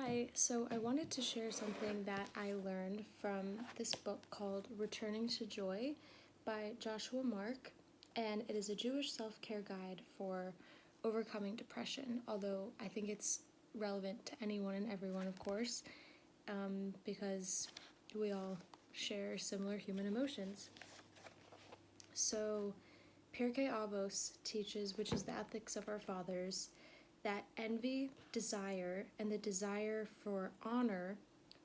Hi, so I wanted to share something that I learned from this book called Returning to Joy by Joshua Mark, and it is a Jewish self-care guide for overcoming depression, although I think it's relevant to anyone and everyone, of course, because we all share similar human emotions. So, Pirkei Avos teaches, which is the ethics of our fathers, that envy, desire, and the desire for honor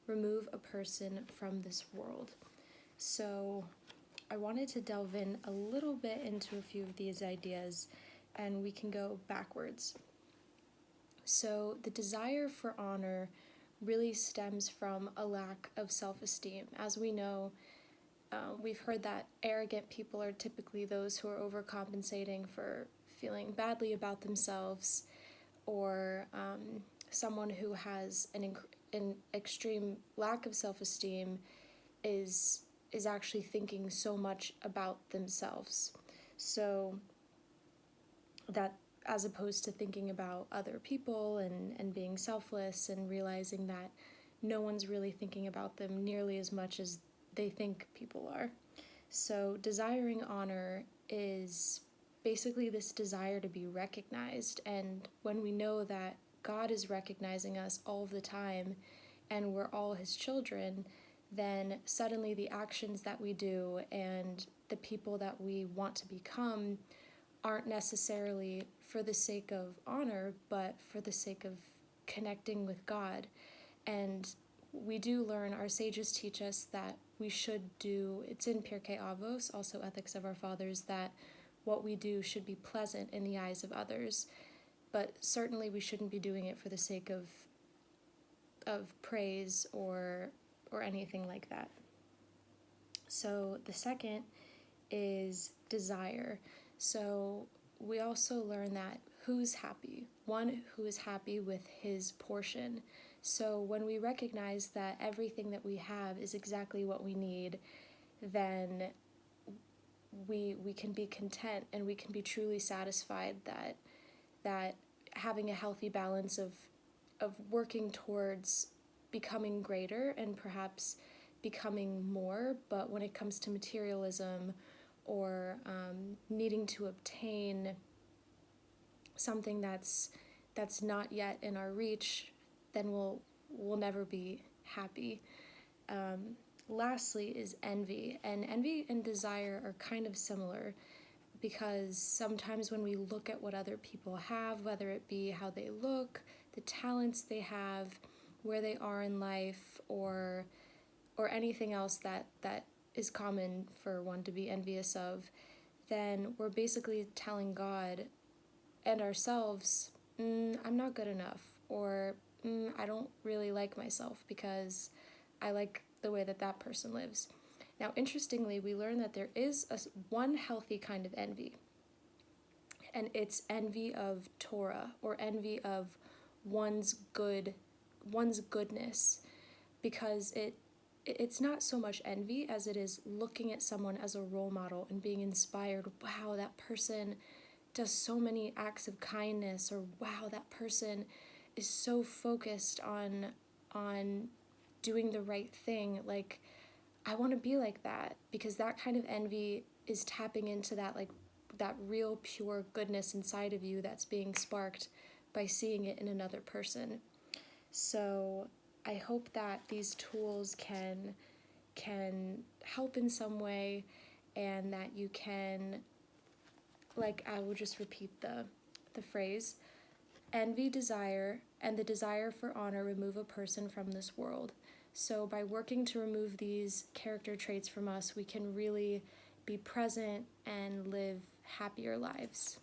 remove a person from this world. So I wanted to delve in a little bit into a few of these ideas, and we can go backwards. So the desire for honor really stems from a lack of self-esteem. As we know, we've heard that arrogant people are typically those who are overcompensating for feeling badly about themselves, or someone who has an extreme lack of self-esteem is actually thinking so much about themselves. So that, as opposed to thinking about other people and being selfless and realizing that no one's really thinking about them nearly as much as they think people are. So desiring honor is basically this desire to be recognized, and when we know that God is recognizing us all the time and we're all his children, then suddenly the actions that we do and the people that we want to become aren't necessarily for the sake of honor, but for the sake of connecting with God. And we do learn, our sages teach us that we should do, it's in Pirkei Avos, also Ethics of Our Fathers, that what we do should be pleasant in the eyes of others, but certainly we shouldn't be doing it for the sake of praise or anything like that. So the second is desire. So we also learn that who's happy? One who is happy with his portion. So when we recognize that everything that we have is exactly what we need, then we can be content and we can be truly satisfied that having a healthy balance of working towards becoming greater and perhaps becoming more, but when it comes to materialism or needing to obtain something that's not yet in our reach, then we'll never be happy. Lastly is envy, and envy and desire are kind of similar, because sometimes when we look at what other people have, whether it be how they look, the talents they have, where they are in life, or anything else that is common for one to be envious of, then we're basically telling God and ourselves, I'm not good enough, or I don't really like myself because I like the way that person lives. Now, interestingly, we learn that there is one healthy kind of envy, and it's envy of Torah, or envy of one's goodness, because it's not so much envy as it is looking at someone as a role model and being inspired. Wow, that person does so many acts of kindness, or wow, that person is so focused on doing the right thing. Like, I want to be like that, because that kind of envy is tapping into that real pure goodness inside of you that's being sparked by seeing it in another person. So I hope that these tools can help in some way, and that you can, like, I will just repeat the phrase: envy, desire, and the desire for honor remove a person from this world. So by working to remove these character traits from us, we can really be present and live happier lives.